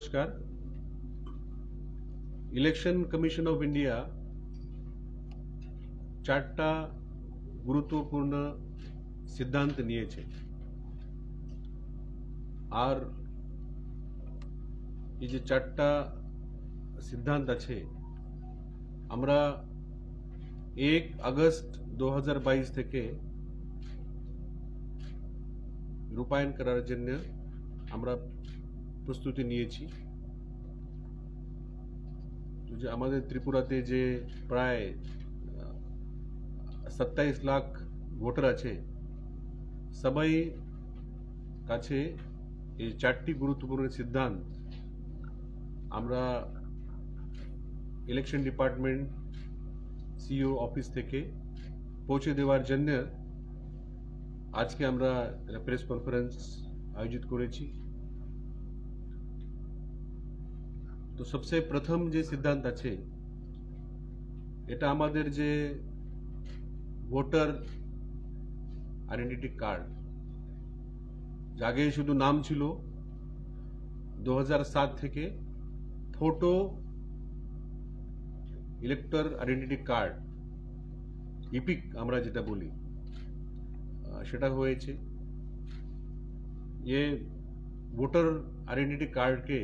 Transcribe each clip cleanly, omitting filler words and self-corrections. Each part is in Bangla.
নমস্কার। ইলেকশন কমিশন অফ ইন্ডিয়া চারটা গুরুত্বপূর্ণ সিদ্ধান্ত নিয়েছে। আর এই যে চারটা সিদ্ধান্ত আছে, আমরা 1 আগস্ট 2022 থেকে রূপায়ণ করার জন্য আমরা প্রস্তুতি নিয়েছি। যে আমাদের ত্রিপুরাতে যে প্রায় 27 লাখ ভোটার আছে, সবাই কাছে এই চারটি গুরুত্বপূর্ণ সিদ্ধান্ত আমরা ইলেকশন ডিপার্টমেন্ট সিইও অফিস থেকে পৌঁছে দেওয়ার জন্য আজকে আমরা প্রেস কনফারেন্স আয়োজিত করেছি। তো সবচেয়ে প্রথম যে সিদ্ধান্ত আছে, এটা আমাদের যে ভোটার আইডেন্টিটি কার্ড, আগে শুধু নাম ছিল, 2007 থেকে photo elector identity card, epic আমরা যেটা বলি, সেটা হয়েছে। ये ভোটার আইডেন্টিটি কার্ডকে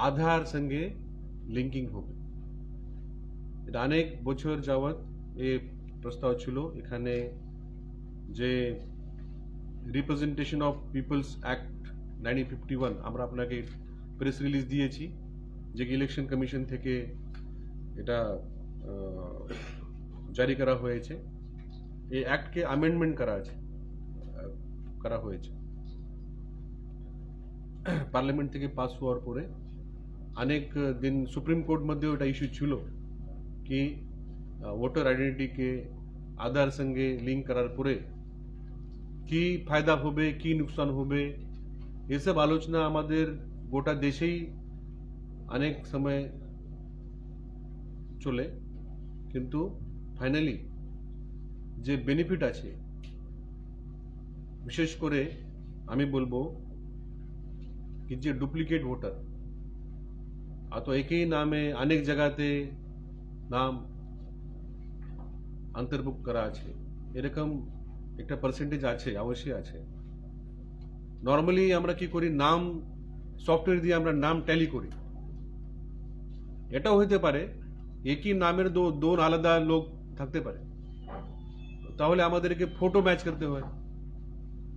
আধার সঙ্গে লিঙ্কিং হবে। এটা অনেক বছর যাবৎ এই প্রস্তাব ছিল। এখানে যে রিপ্রেজেন্টেশন অফ পিপলস অ্যাক্ট 1951 আমরা আপনাকে প্রেস রিলিজ দিয়েছি, যে ইলেকশন কমিশন থেকে এটা জারি করা হয়েছে। এই অ্যাক্টকে অ্যামেন্ডমেন্ট করা হয়েছে পার্লামেন্ট থেকে পাস হওয়ার পরে। অনেক দিন সুপ্রিম কোর্ট মধ্যেও এটা ইস্যু ছিল কি ভোটার আইডেন্টিটিকে আধার সঙ্গে লিঙ্ক করার পরে কি ফায়দা হবে, কি নুকসান হবে, এসব আলোচনা আমাদের গোটা দেশেই অনেক সময় চলে। কিন্তু ফাইনালি যে বেনিফিট আছে, বিশেষ করে আমি বলবো কি যে ডুপ্লিকেট ভোটার, তো একই নামে অনেক জায়গাতে নাম অন্তর্ভুক্ত করা আছে, এরকম একটা পার্সেন্টেজ আছে, অবশ্যই আছে। নর্মালি আমরা কি করি, নাম সফটওয়্যার দিয়ে আমরা নাম ট্যালি করি। এটাও হতে পারে একই নামের দো আলাদা লোক থাকতে পারে, তাহলে আমাদেরকে ফটো ম্যাচ করতে হয়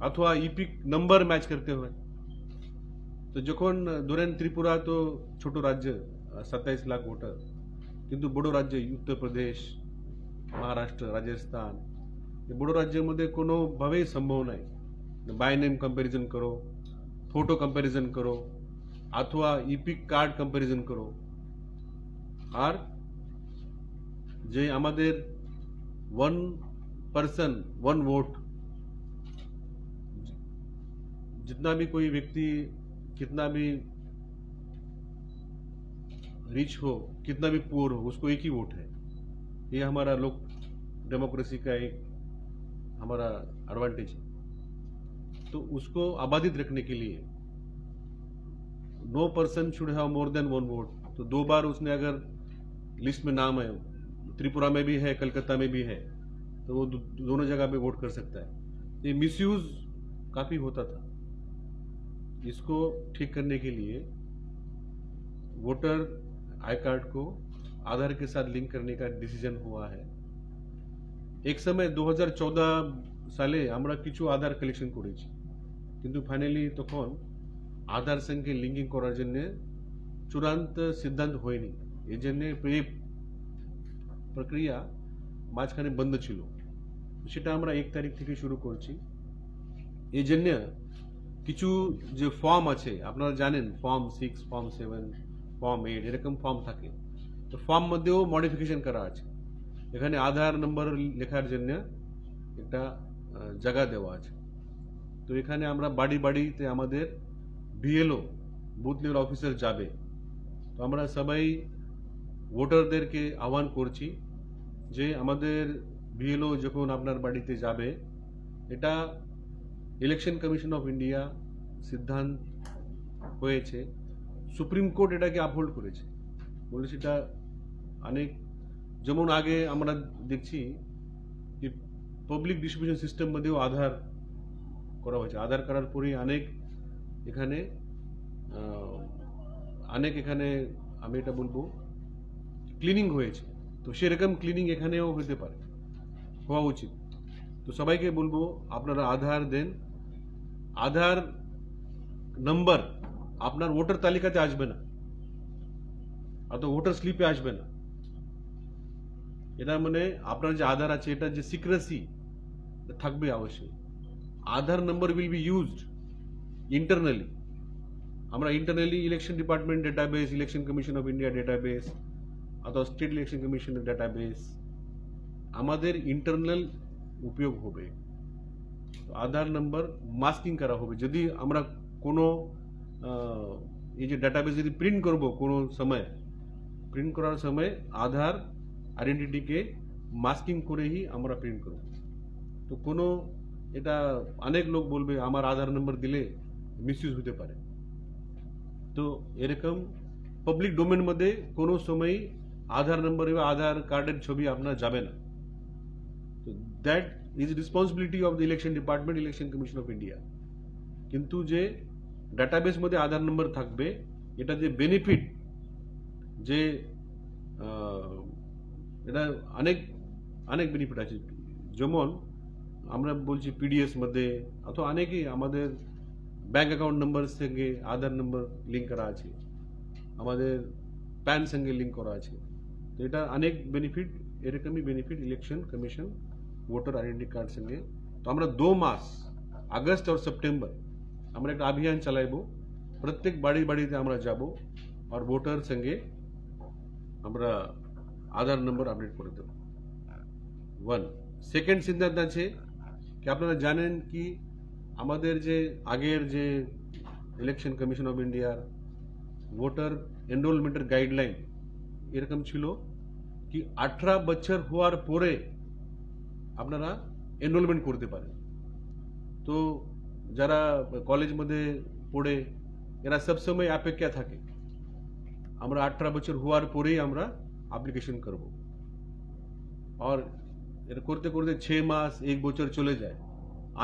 অথবা ইপিক নাম্বার ম্যাচ করতে হয়। তো যখন ধরেন ত্রিপুরা তো ছোট রাজ্য, 27 লাখ ভোটার, কিন্তু বড় রাজ্য উত্তরপ্রদেশ, মহারাষ্ট্র, রাজস্থান, এই বড় রাজ্যের মধ্যে কোনোভাবেই সম্ভব নাই বাই নেম কম্প্যারিজন করো, ফটো কম্প্যারিজন করো অথবা ইপিক কার্ড কম্প্যারিজন করো। আর যে আমাদের 1 पर्सन 1 वोट, जितना भी कोई व्यक्ति कितना भी रिच हो, कितना भी पुअर हो, उसको एक ही वोट है। ये हमारा लोक डेमोक्रेसी का एक हमारा एडवांटेज है। तो उसको आबादित रखने के लिए no person should have more than 1 vote. तो 2 बार उसने अगर लिस्ट में नाम है, त्रिपुरा में भी है, कलकत्ता में भी है, तो वो दोनों जगह पे वोट कर सकता है। ये मिसयूज काफी होता था। इसको ठीक करने के लिए वोटर आई कार्ड को आधार के साथ लिंक करने का डिसीजन हुआ है। एक समय 2014 সালে আমরা কিছু আধার কালেকশন করেছি, কিন্তু ফাইনালি তখন আধার সঙ্গে লিঙ্কিং করার জন্য চূড়ান্ত সিদ্ধান্ত হয়নি। এই জন্য এই প্রক্রিয়া মাঝখানে বন্ধ ছিল। সেটা আমরা 1 তারিখ থেকে শুরু করছি। এই জন্য কিছু যে ফর্ম আছে, আপনারা জানেন ফর্ম 6, ফর্ম 7, ফর্ম 8 এরকম ফর্ম থাকে। তো ফর্ম মধ্যেও মডিফিকেশন করা আছে। এখানে আধার নম্বর লেখার জন্য একটা জায়গা দেওয়া আছে। তো এখানে আমরা বাড়িতে আমাদের বিএলও, বুথ লেভেল অফিসার যাবে। তো আমরা সবাই ভোটারদেরকে আহ্বান করছি যে আমাদের বিএলও যখন আপনার বাড়িতে যাবে, এটা ইলেকশন কমিশন অফ ইন্ডিয়া সিদ্ধান্ত হয়েছে, সুপ্রিম কোর্ট এটাকে আপহোল্ড করেছে, বলেছে এটা অনেক, যেমন আগে আমরা দেখছি যে পাবলিক ডিস্ট্রিবিউশন সিস্টেম মধ্যেও আধার করা হয়েছে, আধার করার পরেই এখানে অনেক এখানে আমি এটা বলবো ক্লিনিং হয়েছে, তো সেরকম ক্লিনিং এখানেও হতে পারে, হওয়া উচিত। তো সবাইকে বলবো আপনারা আধার দেন, আধার নাম্বার আপনার ভোটার তালিকাতে আসবে না, অথবা ভোটার স্লিপে আসবে না, এটা মানে আপনার যে আধার আছে এটা যে সিক্রেসি থাকবে অবশ্যই। Aadhaar number will be used internally, আমরা internally election department database, election commission of India database অথবা স্টেট ইলেকশন কমিশনের ডেটাবেস আমাদের ইন্টারনাল উপয়োগ হবে। আধার নাম্বার মাস্কিং করা হবে, যদি আমরা কোনো এই যে ডেটাবেস যদি প্রিন্ট করব কোনো সময়, প্রিন্ট করার সময় আধার আইডেন্টিটিকে মাস্কিং করেই আমরা প্রিন্ট করব। তো কোনো এটা অনেক লোক বলবে আমার আধার নাম্বার দিলে মিসইউজ হতে পারে, তো এরকম পাবলিক ডোমেন মধ্যে কোনো সময় আধার নাম্বার বা আধার কার্ডের ছবি আপনার যাবে না। তো that is responsibility of the election department, election commission of India. কিন্তু যে ডাটাবেস মধ্যে আধার নাম্বার থাকবে, এটা যে বেনিফিট, যে এটা অনেক অনেক বেনিফিট আছে, যেমন আমরা বলছি পিডিএস মধ্যে অথবা অনেকেই আমাদের ব্যাংক অ্যাকাউন্ট নাম্বার সঙ্গে আধার নাম্বার লিঙ্ক করা আছে, আমাদের প্যান সঙ্গে লিঙ্ক করা আছে, তো এটা অনেক বেনিফিট, এরকমই benefit election commission voter identity card সঙ্গে। তো আমরা 2 মাস আগস্ট আর সেপ্টেম্বর আমরা একটা অভিযান চালাইব, প্রত্যেক বাড়িতে আমরা যাব আর ভোটার সঙ্গে আমরা আধার নম্বর আপডেট করে দেব। 1 সেকেন্ড সিদ্ধান্ত আছে কি আপনারা জানেন কি আমাদের যে আগের যে ইলেকশন কমিশন অফ ইন্ডিয়ার ভোটার এনরোলমেন্টের গাইডলাইন এরকম ছিল কি 18 বছর হওয়ার পরে আপনারা এনরোলমেন্ট করতে পারেন। তো যারা কলেজ মধ্যে পড়ে এরা সবসময় অপেক্ষা থাকে, আমরা 18 বছর হওয়ার পরেই আমরা অ্যাপ্লিকেশন করব, আর এটা করতে করতে 6 মাস 1 বছর চলে যায়।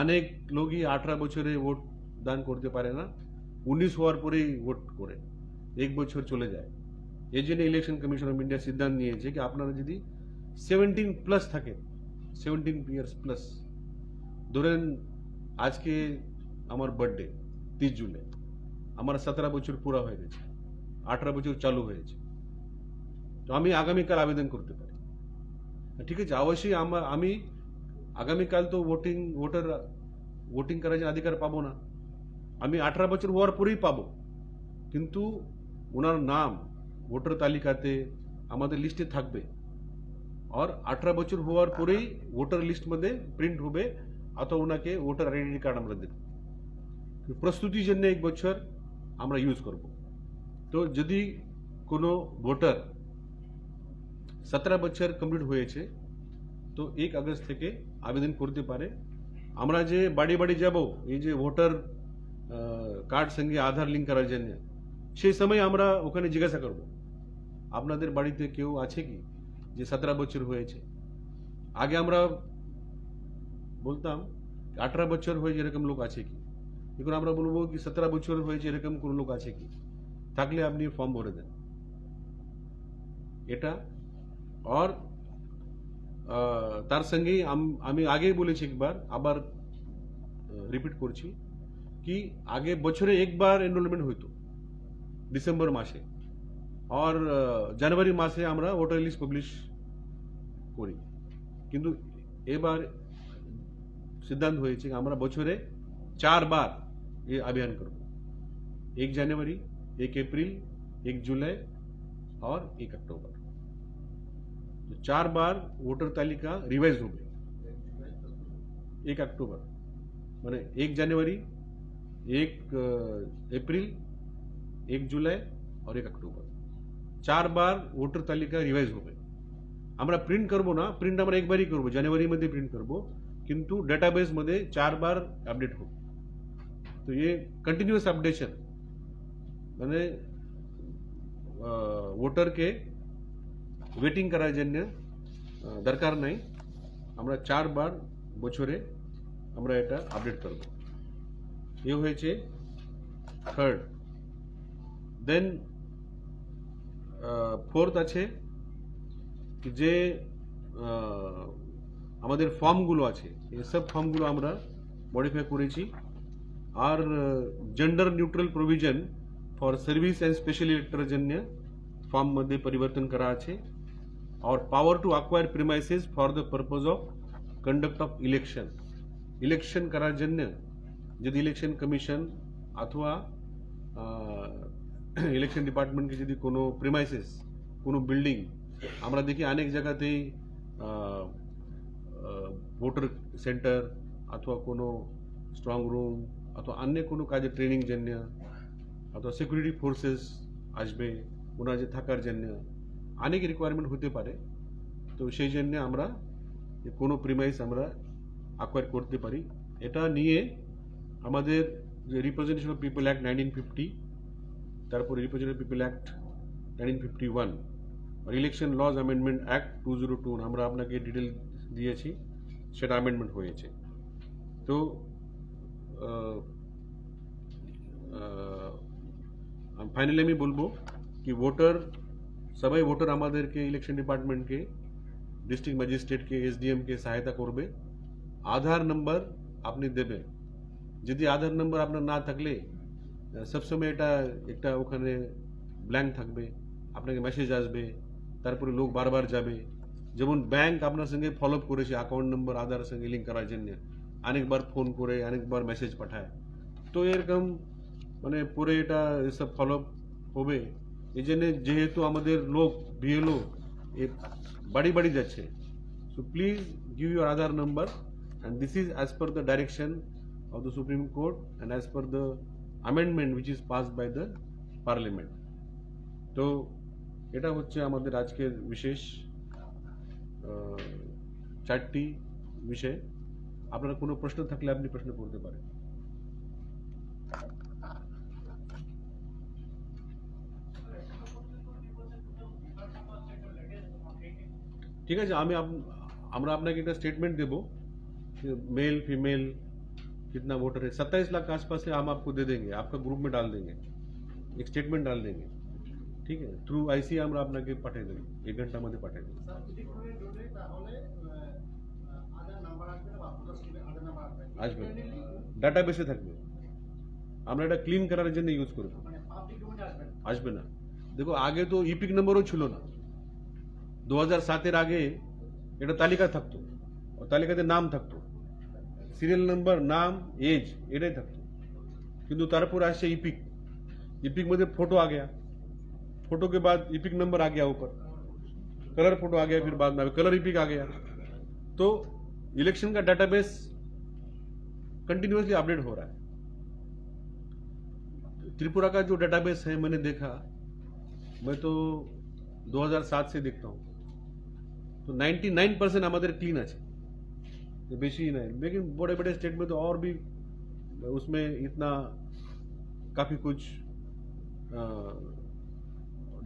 অনেক লোকই 18 বছরে ভোট দান করতে পারে না, 19 হওয়ার পরেই ভোট করে, 1 বছর চলে যায়। এই জন্য ইলেকশন কমিশন অফ ইন্ডিয়া সিদ্ধান্ত নিয়েছে কি আপনারা যদি 17 প্লাস থাকে, 17 ইয়ার্স প্লাস, ধরেন আজকে আমার বার্থডে 30 জুলাই, আমার 17 বছর পুরা হয়ে গেছে, 18 বছর চালু হয়েছে, তো আমি আগামীকাল আবেদন করতে পারি, ঠিক আছে? অবশ্যই আমি আগামীকাল তো ভোটিং করার জন্য অধিকার পাবো না, আমি 18 বছর হওয়ার পরেই পাবো, কিন্তু ওনার নাম ভোটার তালিকাতে আমাদের লিস্টে থাকবে, আর 18 বছর হওয়ার পরেই ভোটার লিস্ট মধ্যে প্রিন্ট হবে, অথবা ওনাকে ভোটার আইডেন্টি কার্ড আমরা দেব। প্রস্তুতির জন্য 1 বছর আমরা ইউজ করব। তো যদি কোনো ভোটার 17 বছর কমপ্লিট হয়েছে তো 1 আগস্ট থেকে আবেদন করতে পারে। আমরা যে বাড়ি বাড়ি যাব এই যে ভোটার কার্ড সঙ্গে আধার লিঙ্ক করার জন্য, সেই সময় আমরা ওখানে জিজ্ঞাসা করব আপনাদের বাড়িতে কেউ আছে কি যে 17 বছর হয়েছে। আগে আমরা বলতাম 18 বছর হয়েছে এরকম লোক আছে কি, এখন আমরা বলবো কি 17 বছর হয়েছে এরকম কোন লোক আছে কি, থাকলে আপনি ফর্ম ভরে দেন এটা। আর তার সঙ্গেই আমি আগেই বলেছি একবার, আবার রিপিট করছি কি আগে বছরে একবার এনরোলমেন্ট হইতো ডিসেম্বর মাসে, আর জানুয়ারি মাসে আমরা ভোটার লিস্ট পাবলিশ করি, কিন্তু এবার সিদ্ধান্ত হয়েছে আমরা বছরে 4 বার এই অভিযান করব, 1 জানুয়ারি, 1 এপ্রিল, 1 জুলাই और 1 अक्टूबर। तो 4 बार वोटर तालिका रिवाइज हो गई। 1 अक्टूबर मैंने 1 जनवरी, 1 एप्रिल, 1 जुलाई और 1 अक्टूबर 4 बार वोटर तालिका रिवाइज हो गई। আমরা প্রিন্ট করব না, প্রিন্ট আমরা একবারই করব, জানুয়ারির মধ্যে প্রিন্ট করব, কিন্তু ডেটাবেস মধ্যে 4 बार আপডেট হবে। তো ये कंटिन्यूअस अपडेशन মানে ভোটার কে ওয়েটিং করার জন্য দরকার নাই, আমরা 4 বার বছরে আমরা এটা আপডেট করব। এ হয়েছে থার্ড। দেন ফোর্থ আছে কি যে আমাদের ফর্মগুলো আছে, এই সব ফর্মগুলো আমরা মডিফাই করেছি। আর gender neutral provision for service and special ইলেক্টরের জন্য ফর্ম মধ্যে পরিবর্তন করা আছে। और power to acquire premises for the purpose of conduct of election, election करार जन्य यदि इलेक्शन कमिशन अथवा इलेक्शन डिपार्टमेंट के यदि कोनो प्रिमाइसेस कोनो बिल्डिंग আমরা দেখি অনেক জায়গাতেই ভোটার সেন্টার অথবা কোনো স্ট্রং রুম অথবা অন্য কোনো কাজে ট্রেনিং জন্য অথবা সিকিউরিটি ফোর্সেস আসবে ওনার যে থাকার জন্য অনেক রিকোয়ারমেন্ট হতে পারে। তো সেই জন্য আমরা কোনো প্রিমাইস আমরা অ্যাকোয়ার করতে পারি। এটা নিয়ে আমাদের যে রিপ্রেজেন্টেশন অফ পিপল অ্যাক্ট 1950, তারপর রিপ্রেজেন্টেশন অফ পিপল অ্যাক্ট 1951 আর ইলেকশন লজ অ্যামেন্ডমেন্ট অ্যাক্ট 2002 আমরা আপনাকে ডিটেল দিয়েছি, সেটা অ্যামেন্ডমেন্ট হয়েছে। তো ফাইনালি আমি বলবো কি সবাই ভোটার আমাদেরকে ইলেকশন ডিপার্টমেন্টকে ডিস্ট্রিক্ট ম্যাজিস্ট্রেটকে এসডিএমকে সহায়তা করবে। আধার নম্বর আপনি দেবেন, যদি আধার নম্বর আপনার না থাকলে সবসময় এটা একটা ওখানে ব্ল্যাঙ্ক থাকবে, আপনাকে মেসেজ আসবে, তারপরে লোক বারবার যাবে। যেমন ব্যাংক আপনার সঙ্গে ফলো আপ করেছে অ্যাকাউন্ট নম্বর আধার সঙ্গে লিঙ্ক করার জন্য, অনেকবার ফোন করে অনেকবার মেসেজ পাঠায়। তো এরকম মানে পরে এটা এসব ফলো আপ হবে। এই জন্য যেহেতু আমাদের লোক বিএলও বাড়ি বাড়ি যাচ্ছে, so please give your Aadhaar number and this is as per the direction of the Supreme Court and as per the amendment which is passed by the Parliament. তো এটা হচ্ছে আমাদের আজকের বিশেষ 4টি বিষয়। আপনার কোনো প্রশ্ন থাকলে আপনি প্রশ্ন করতে পারেন। ठीक है, আমরা আপনাকে একটা स्टेटमेंट देबो, मेल फीमेल कितना वोटर है, 27 लाख के आसपास है, हम आपको दे देंगे, आपका ग्रुप में डाल देंगे, एक स्टेटमेंट डाल देंगे। ठीक है, थ्रू आईसी আমরা আপনাকে পাঠিয়ে দেব, 1 ঘন্টার মধ্যে পাঠিয়ে দেব। আসবে, ডাটাবেসে থাকবে, আমরা এটা ক্লিন করার জন্য ইউজ করব। আসবে না, দেখো আগে তো ইপিক নম্বরও ছিল না, 2007 আগে এটা তালিকা থাকতো, তালিকাতে নাম থাকতো, সিরিয়াল নাম্বার, নাম, एज এটাই থাকতো। কিন্তু তারপর আসছে इपिक में फोटो आ गया, फोटो के बाद इपिक नंबर आ गया, ऊपर कलर फोटो आ गया, फिर बाद में कलर इपिक आ गया। तो इलेक्शन का डाटाबेस कंटिन्यूअसली अपडेट हो रहा है। त्रिपुरा का जो डाटाबेस है मैंने देखा, मैं तो 2007 से देखता हूँ, तो 99% हमारे क्लीन আছে, बेशी नहीं। लेकिन बड़े बड़े स्टेट में तो और भी उसमें इतना काफी कुछ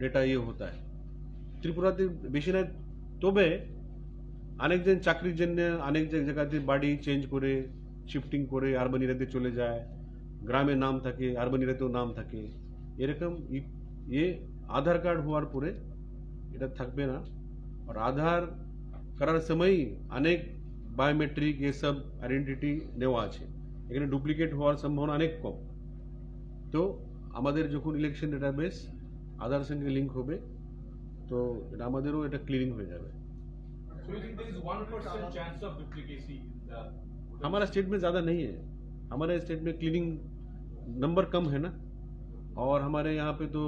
डेटा ये होता है। त्रिपुराতে বেশি নাই, তবে অনেকজন চাকরির জন্য অনেক জায়গাতে বাড়ি চেঞ্জ করে শিফটিং করে আরবান এরিয়াতে চলে যায়, গ্রামে নাম থাকে, আরবান এরিয়াতেও নাম থাকে, এরকম ये আধার কার্ড হওয়ার পরে এটা থাকবে না। और আধার করার সময় অনেক বায়োমেট্রিক ये सब আইডেন্টিটি নেওয়া আছে, এখানে ডুপ্লিকেট হওয়ার সম্ভাবনা অনেক কম। তো আমাদের যখন ইলেকশন ডাটাবেস আধার সঙ্গে লিঙ্ক হবে, তো এটা আমাদেরও এটা ক্লিনিং হয়ে যাবে। So you think there is 1% chance of duplicacy in the? हमारा स्टेट में ज़्यादा नहीं है, हमारे स्टेट में क्लीनिंग नंबर कम है ना, और हमारे यहाँ पे तो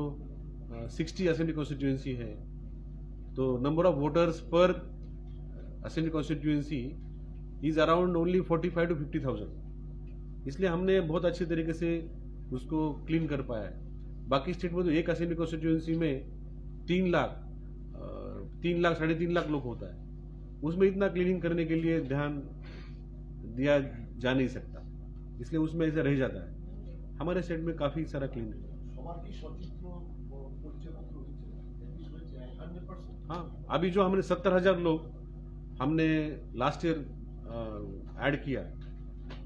60 असेंबली कॉन्स्टिट्यूएंसी है, तो नंबर ऑफ वोटर्स पर assembly constituency is around only 45 to 50,000, इसलिए हमने बहुत अच्छे तरीके से उसको क्लीन कर पाया है। बाकी स्टेट में तो एक असेंबली कॉन्स्टिट्यूएंसी में 3 लाख 3.5 लाख लोग होता है, उसमें इतना क्लीनिंग करने के लिए ध्यान दिया जा नहीं सकता, इसलिए उसमें ऐसा रह जाता है। हमारे स्टेट में काफ़ी सारा क्लीन है। সবার কি সচিত্র পরিচয়পত্র হয়েছে? 100%? हाँ, अभी जो हमने 70,000 लोग हमने लास्ट ईयर ऐड किया,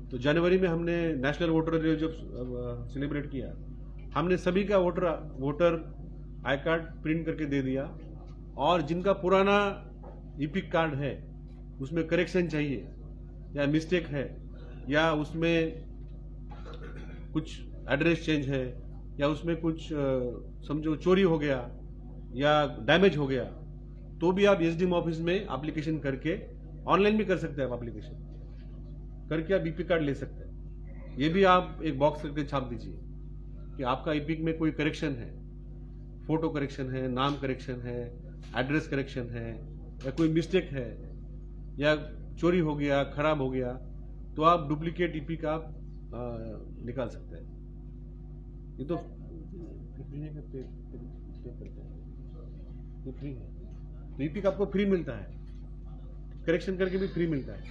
तो जनवरी में हमने नेशनल वोटर डे जब सेलिब्रेट किया, हमने सभी का वोटर आई कार्ड प्रिंट करके दे दिया, और जिनका पुराना ईपिक कार्ड है उसमें करेक्शन चाहिए या मिस्टेक है या उसमें कुछ एड्रेस चेंज है या उसमें कुछ समझो चोरी हो गया या डैमेज हो गया, तो भी आप एसडीएम ऑफिस में एप्लीकेशन करके, ऑनलाइन भी कर सकते हैं आप एप्लीकेशन करके, आप ईपिक कार्ड ले सकते हैं। ये भी आप एक बॉक्स करके छाप दीजिए कि आपका ईपिक में कोई करेक्शन है, फोटो करेक्शन है, नाम करेक्शन है, एड्रेस करेक्शन है, या कोई मिस्टेक है या चोरी हो गया, खराब हो गया, तो आप डुप्लीकेट ईपिक आप निकाल सकते हैं। ये तो फ्री है, तो ईपिक आपको फ्री मिलता है, करेक्शन करके भी फ्री मिलता है।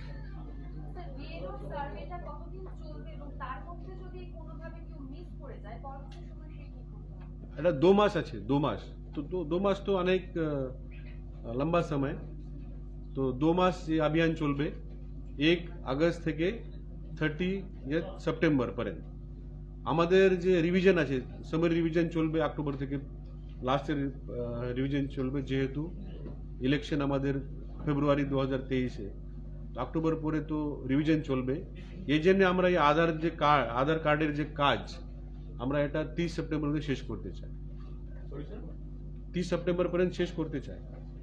স্যার, বিএলও সার্ভেটা কতদিন চলবে এবং তার মধ্যে যদি কোনোভাবে কেউ মিস করে যায় পরবর্তী সময় সে কি করতে হবে? এটা 2 মাস আছে, 2 মাস তো 2 মাস তো অনেক লম্বা সময়, তো 2 মাস এই অভিযান চলবে 1 আগস্ট থেকে 30 সেপ্টেম্বর পর্যন্ত। আমাদের যে রিভিশন আছে, সামার রিভিশন চলবে অক্টোবর থেকে, লাস্টের রিভিশন চলবে, যেহেতু ইলেকশন আমাদের ফেব্রুয়ারি 2023-এ, তো অক্টোবর পরে তো রিভিশন চলবে। এই জন্য আমরা এই আধার কার্ডের যে কাজ, আমরা এটা 30 সেপ্টেম্বর মধ্যে শেষ করতে চাই। 30 সেপ্টেম্বর পর্যন্ত শেষ করতে চাই,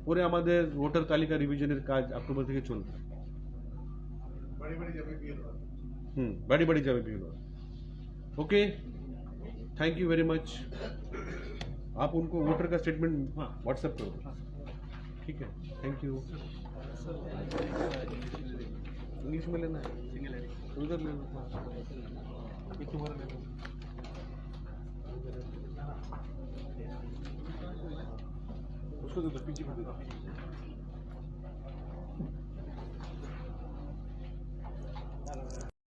পরে আমাদের ভোটার তালিকা রিভিশনের কাজ অক্টোবর থেকে চলবে। বাড়ি বাড়ি যাবে বিএলও? বাড়ি বাড়ি যাবে BLO. Okay, thank you very much. आप उनको वोटर का स्टेटमेंट व्हाट्सएप करो, ठीक है? Thank you. इंग्लिश में लेना है, उधर ले लो, ये तुम्हारा ले लो। उसको दे दो, पीछे में दे दो।